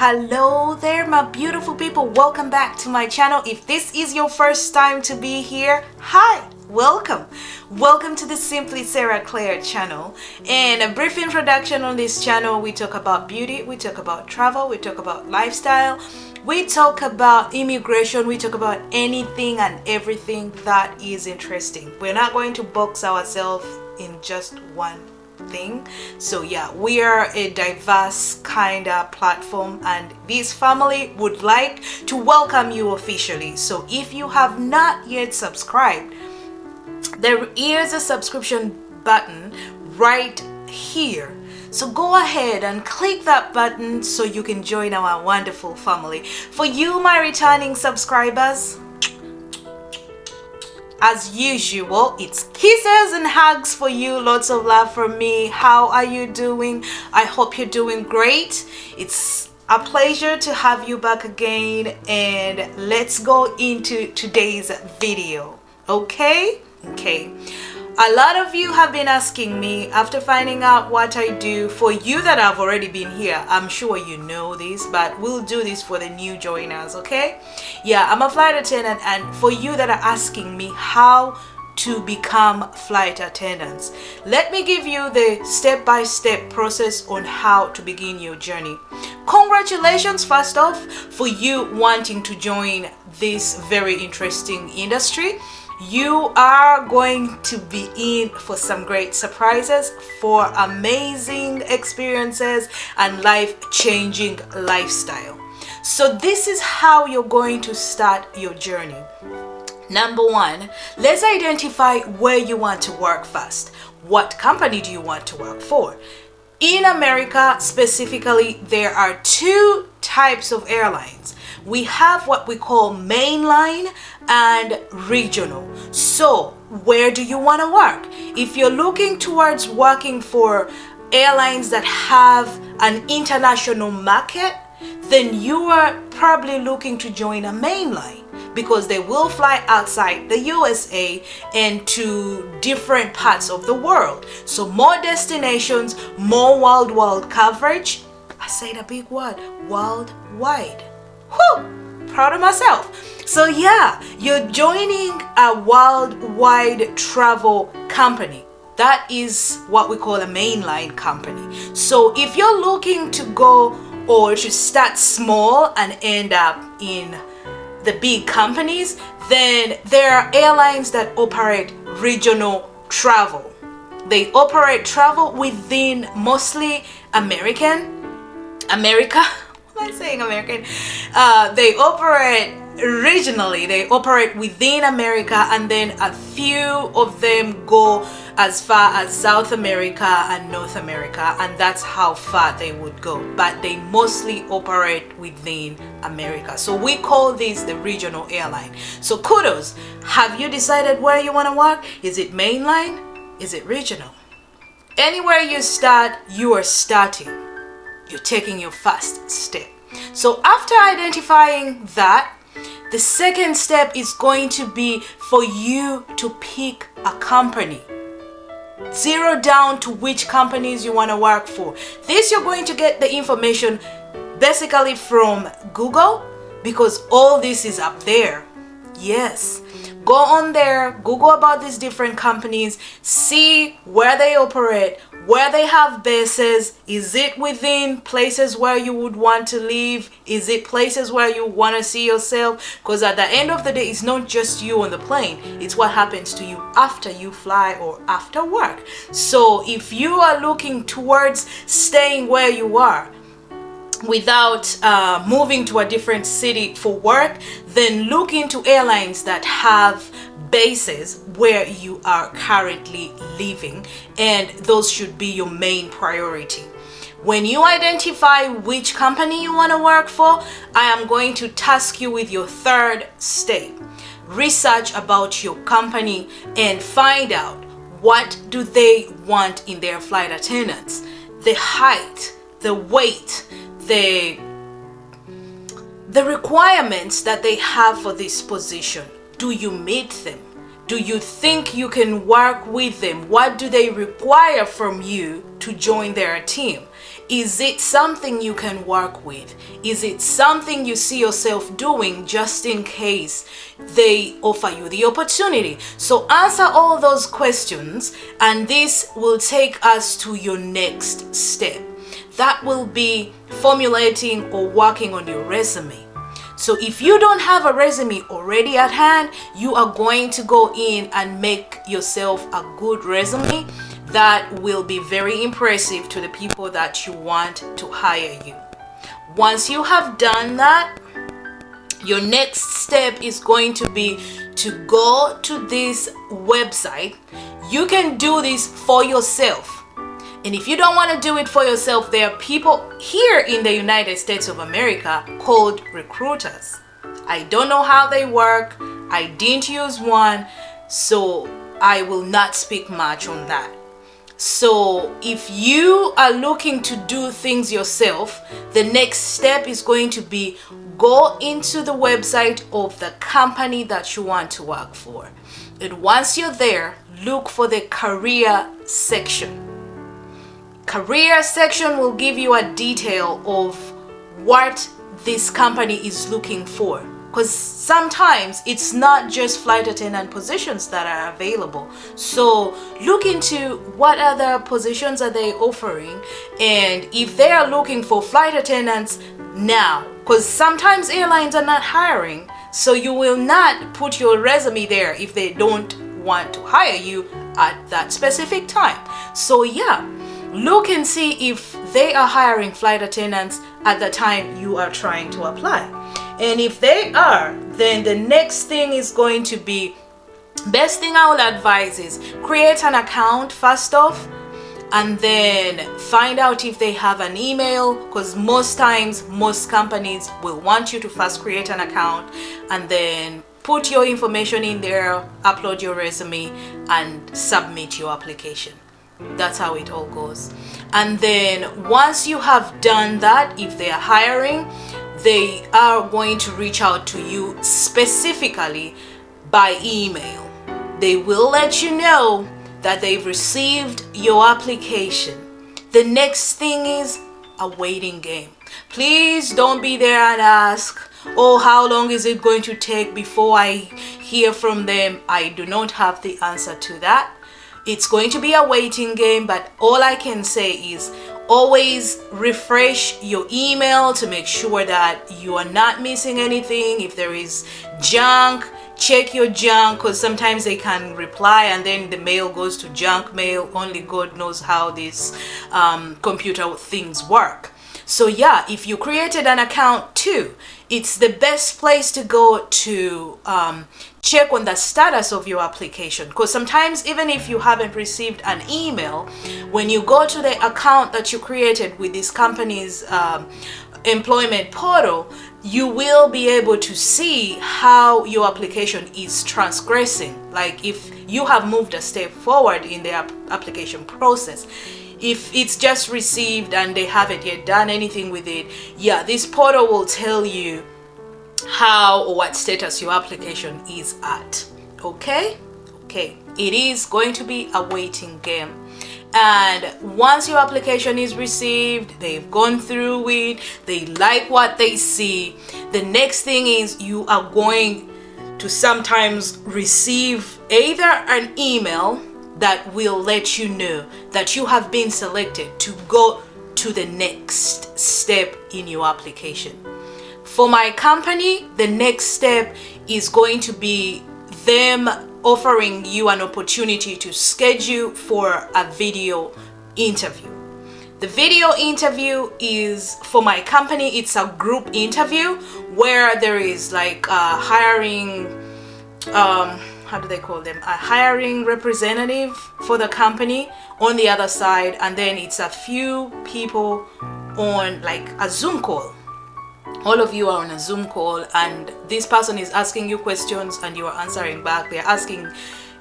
Hello there, my beautiful people. Welcome back to my channel. If this is your first time to be here, hi, welcome to the Simply Sarah Claire channel. And a brief introduction: on this channel we talk about beauty, we talk about travel, we talk about lifestyle, we talk about immigration, we talk about anything and everything that is interesting. We're not going to box ourselves in just one thing. So yeah, we are a diverse kind of platform, and this family would like to welcome you officially. So if you have not yet subscribed, there is a subscription button right here. So go ahead and click that button so you can join our wonderful family. For you, my returning subscribers, as usual, it's kisses and hugs for you. Lots of love from me. How are you doing? I hope you're doing great. It's a pleasure to have you back again, and let's go into today's video. Okay. A lot of you have been asking me, after finding out what I do, for you that have already been here, I'm sure you know this, but we'll do this for the new joiners, okay? Yeah, I'm a flight attendant, and for you that are asking me how to become flight attendants, let me give you the step-by-step process on how to begin your journey. Congratulations, first off, for you wanting to join this very interesting industry. You are going to be in for some great surprises, for amazing experiences and life-changing lifestyle. So this is how you're going to start your journey. Number one, let's identify where you want to work first. What company do you want to work for? In America specifically, there are two types of airlines. We have what we call mainline and regional. So where do you want to work? If you're looking towards working for airlines that have an international market, then you are probably looking to join a mainline, because they will fly outside the USA and to different parts of the world. So more destinations, more worldwide coverage. I said a big word, worldwide. Whew, proud of myself. So yeah, you're joining a worldwide travel company. That is what we call a mainline company. So if you're looking to go or to start small and end up in the big companies, then there are airlines that operate regional travel. They operate travel within mostly America. Why am I saying American? They operate regionally. They operate within America, and then a few of them go as far as South America and North America, and that's how far they would go. But they mostly operate within America. So we call this the regional airline. So kudos. Have you decided where you want to work? Is it mainline? Is it regional? Anywhere you start, you are starting. You're taking your first step. So after identifying that, the second step is going to be for you to pick a company. Zero down to which companies you want to work for. This you're going to get the information basically from Google, because all this is up there. Yes. Go on there, Google about these different companies, see where they operate, where they have bases. Is it within places where you would want to live? Is it places where you want to see yourself? Because at the end of the day, it's not just you on the plane. It's what happens to you after you fly or after work. So if you are looking towards staying where you are without moving to a different city for work, then look into airlines that have bases where you are currently living, and those should be your main priority. When you identify which company you want to work for, I am going to task you with your third step. Research about your company and find out what do they want in their flight attendants. The height, the weight, the requirements that they have for this position. Do you meet them? Do you think you can work with them? What do they require from you to join their team? Is it something you can work with? Is it something you see yourself doing just in case they offer you the opportunity? So answer all those questions, and this will take us to your next step. That will be formulating or working on your resume. So if you don't have a resume already at hand, you are going to go in and make yourself a good resume that will be very impressive to the people that you want to hire you. Once you have done that, your next step is going to be to go to this website. You can do this for yourself. And if you don't want to do it for yourself, there are people here in the United States of America called recruiters. I don't know how they work. I didn't use one, so I will not speak much on that. So if you are looking to do things yourself, the next step is going to be go into the website of the company that you want to work for. And once you're there, look for the career section. Career section will give you a detail of what this company is looking for, because sometimes it's not just flight attendant positions that are available. So look into what other positions are they offering, and if they are looking for flight attendants now, because sometimes airlines are not hiring, so you will not put your resume there if they don't want to hire you at that specific time. So yeah, look and see if they are hiring flight attendants at the time you are trying to apply. And if they are, then the next thing is going to be, best thing I would advise is create an account first off, and then find out if they have an email, because most times most companies will want you to first create an account and then put your information in there, upload your resume, and submit your application. That's how it all goes. And then once you have done that, if they are hiring, they are going to reach out to you specifically by email. They will let you know that they've received your application. The next thing is a waiting game. Please don't be there and ask, oh, how long is it going to take before I hear from them? I do not have the answer to that. It's going to be a waiting game, but all I can say is always refresh your email to make sure that you are not missing anything. If there is junk, check your junk, because sometimes they can reply and then the mail goes to junk mail. Only God knows how these computer things work. So yeah, if you created an account too, it's the best place to go to check on the status of your application, because sometimes even if you haven't received an email, when you go to the account that you created with this company's employment portal, you will be able to see how your application is transgressing, like if you have moved a step forward in the application process. If it's just received and they haven't yet done anything with it, yeah, this portal will tell you how or what status your application is at. Okay, it is going to be a waiting game. And once your application is received, they've gone through it, they like what they see, the next thing is you are going to sometimes receive either an email that will let you know that you have been selected to go to the next step in your application. For my company, the next step is going to be them offering you an opportunity to schedule for a video interview. The video interview is, for my company, it's a group interview where there is like a hiring, how do they call them? A hiring representative for the company on the other side, and then it's a few people on like a Zoom call. All of you are on a Zoom call, and this person is asking you questions and you are answering back. They're asking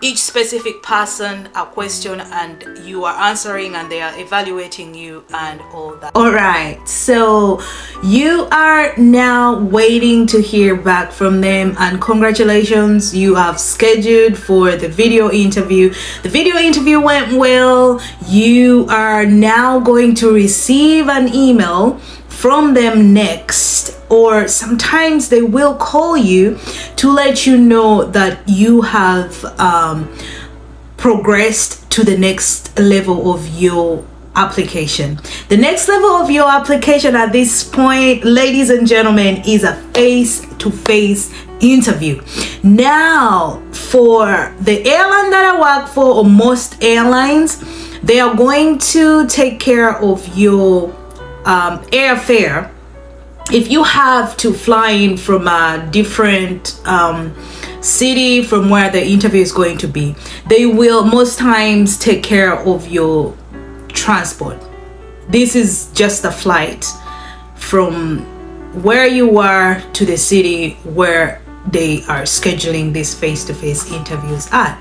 each specific person a question and you are answering and they are evaluating you and all that. All right, so you are now waiting to hear back from them, and congratulations, you have scheduled for the video interview. The video interview went well. You are now going to receive an email from them next, or sometimes they will call you to let you know that you have progressed to the next level of your application. The next level of your application at this point, ladies and gentlemen, is a face-to-face interview. Now, for the airline that I work for, or most airlines, they are going to take care of your airfare. If you have to fly in from a different city from where the interview is going to be, they will most times take care of your transport. This is just a flight from where you are to the city where they are scheduling these face-to-face interviews at.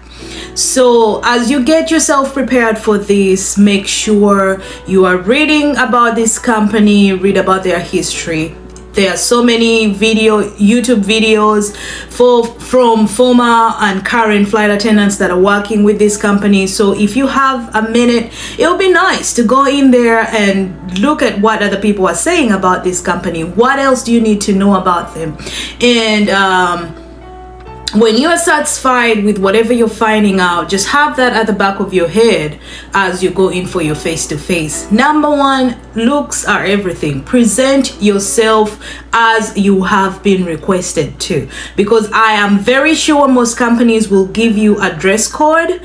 So as you get yourself prepared for this, make sure you are reading about this company, read about their history. There are so many YouTube videos from former and current flight attendants that are working with this company. So if you have a minute, it'll be nice to go in there and look at what other people are saying about this company. What else do you need to know about them? And when you are satisfied with whatever you're finding out, just have that at the back of your head as you go in for your face-to-face. Number one, looks are everything. Present yourself as you have been requested to, because I am very sure most companies will give you a dress code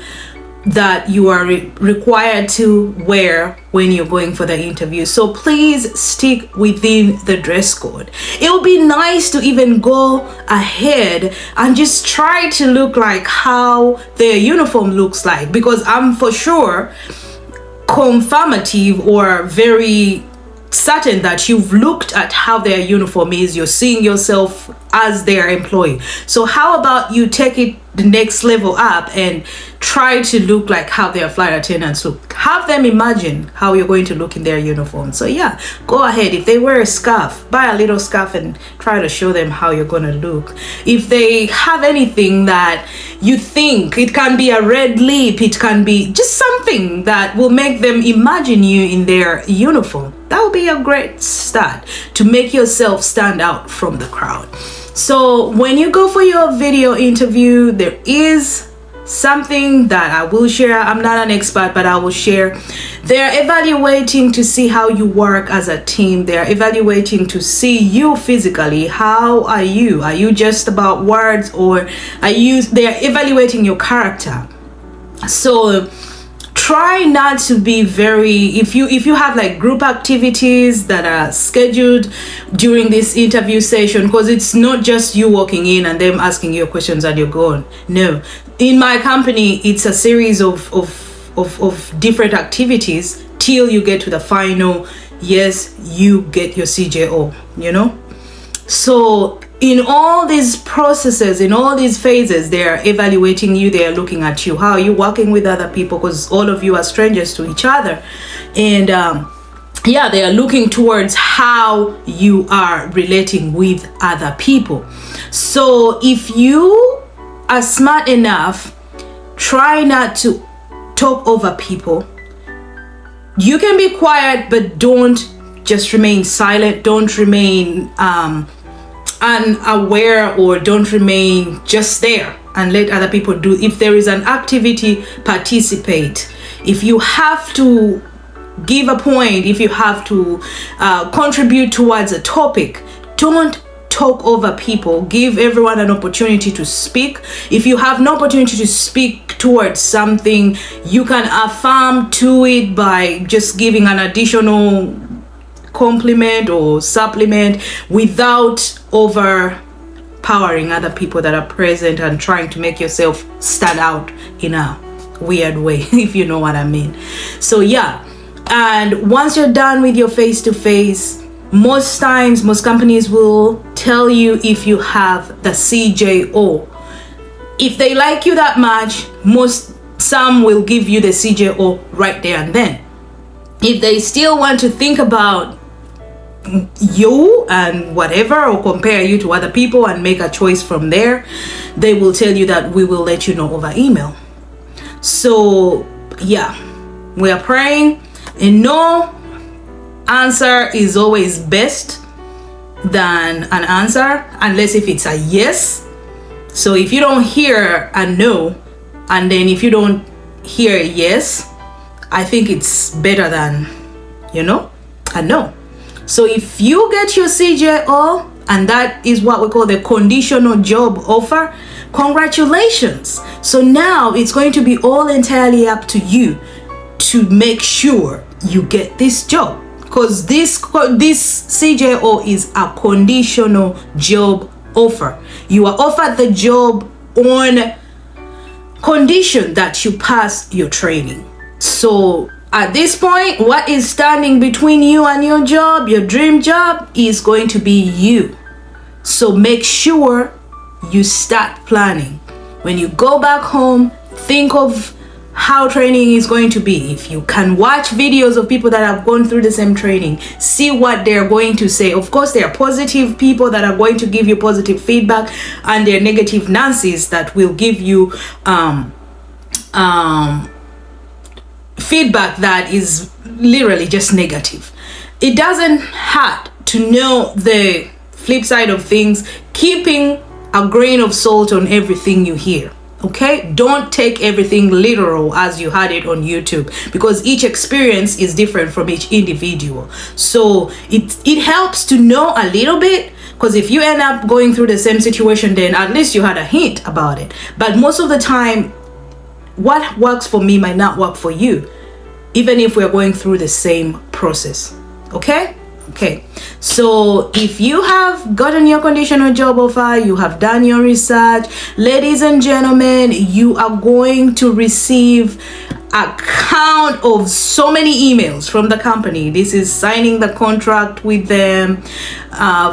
that you are required to wear when you're going for the interview. So please stick within the dress code. It would be nice to even go ahead and just try to look like how their uniform looks like, because I'm for sure confirmative or very certain that you've looked at how their uniform is. You're seeing yourself as their employee. So how about you take it the next level up and try to look like how their flight attendants look. Have them imagine how you're going to look in their uniform. So yeah, go ahead. If they wear a scarf, buy a little scarf and try to show them how you're going to look. If they have anything that you think, it can be a red lip, it can be just something that will make them imagine you in their uniform. That would be a great start to make yourself stand out from the crowd. So when you go for your video interview, there is something that I will share. I'm not an expert, but I will share. They're evaluating to see how you work as a team. They're evaluating to see you physically. How are you? Are you just about words, or they're evaluating your character. So try not to be very, if you have like group activities that are scheduled during this interview session, because it's not just you walking in and them asking you questions and you're gone. No, in my company it's a series of different activities till you get to the final, yes, you get your CJO, you know. So in all these processes, in all these phases, they are evaluating you. They are looking at you. How are you working with other people? Because all of you are strangers to each other. And yeah, they are looking towards how you are relating with other people. So if you are smart enough, try not to talk over people. You can be quiet, but don't just remain silent. Don't remain unaware, or don't remain just there and let other people do. If there is an activity, participate. If you have to give a point, if you have to contribute towards a topic, don't talk over people. Give everyone an opportunity to speak. If you have no opportunity to speak towards something, you can affirm to it by just giving an additional compliment or supplement without overpowering other people that are present and trying to make yourself stand out in a weird way, if you know what I mean. So yeah, and once you're done with your face-to-face, most times most companies will tell you if you have the CJO. If they like you that much, some will give you the CJO right there and then. If they still want to think about you and whatever, or compare you to other people and make a choice from there, they will tell you that we will let you know over email. So yeah, we are praying, and no answer is always best than an answer, unless if it's a yes. So if you don't hear a no, and then if you don't hear a yes, I think it's better than, a no. So if you get your CJO, and that is what we call the conditional job offer, congratulations. So now it's going to be all entirely up to you to make sure you get this job, because this CJO is a conditional job offer. You are offered the job on condition that you pass your training. So at this point, what is standing between you and your job, your dream job, is going to be you. So make sure you start planning. When you go back home, think of how training is going to be. If you can watch videos of people that have gone through the same training, see what they're going to say. Of course, there are positive people that are going to give you positive feedback, and there are negative Nancy's that will give you feedback that is literally just negative. It doesn't hurt to know the flip side of things, keeping a grain of salt on everything you hear. Okay, don't take everything literal as you had it on YouTube, because each experience is different from each individual. So it helps to know a little bit, because if you end up going through the same situation, then at least you had a hint about it. But most of the time, what works for me might not work for you, even if we're going through the same process. Okay, so if you have gotten your conditional job offer, you have done your research, ladies and gentlemen, you are going to receive a count of so many emails from the company. This is signing the contract with them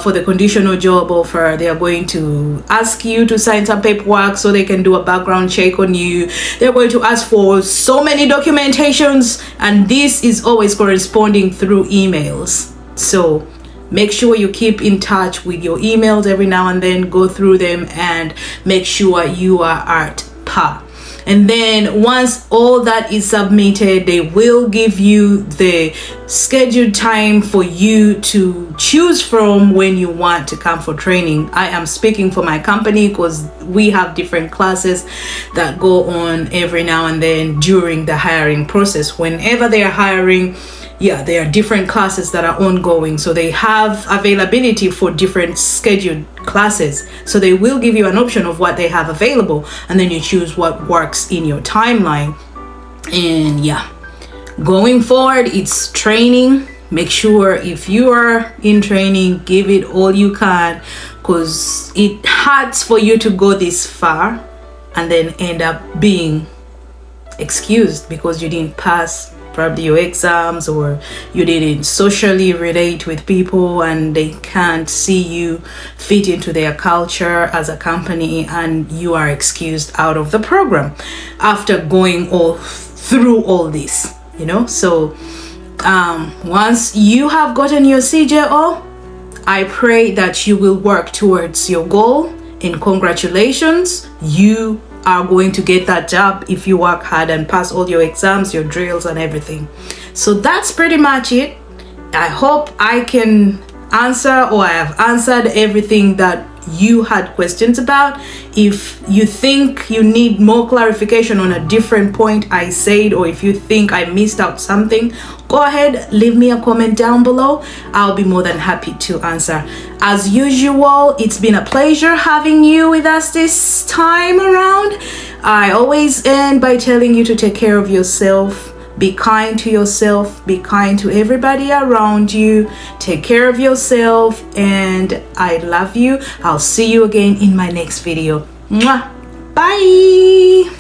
for the conditional job offer. They are going to ask you to sign some paperwork so they can do a background check on you. They're going to ask for so many documentations, and this is always corresponding through emails. So make sure you keep in touch with your emails every now and then, go through them and make sure you are at par. And then once all that is submitted, they will give you the scheduled time for you to choose from when you want to come for training. I am speaking for my company because we have different classes that go on every now and then during the hiring process. Whenever they are hiring, there are different classes that are ongoing, so they have availability for different scheduled classes. So they will give you an option of what they have available, and then you choose what works in your timeline. And going forward, it's training. Make sure if you are in training, give it all you can, because it hurts for you to go this far and then end up being excused because you didn't pass probably your exams, or you didn't socially relate with people and they can't see you fit into their culture as a company, and you are excused out of the program after going through all this, So once you have gotten your CJO, I pray that you will work towards your goal, and congratulations, you are going to get that job if you work hard and pass all your exams, your drills and everything. So that's pretty much it. I hope I can answer, or I have answered everything that you had questions about. If you think you need more clarification on a different point I said, or if you think I missed out something, go ahead, leave me a comment down below. I'll be more than happy to answer. As usual, it's been a pleasure having you with us this time around. I always end by telling you to take care of yourself. Be kind to yourself, be kind to everybody around you. Take care of yourself, and I love you. I'll see you again in my next video. Mwah. Bye.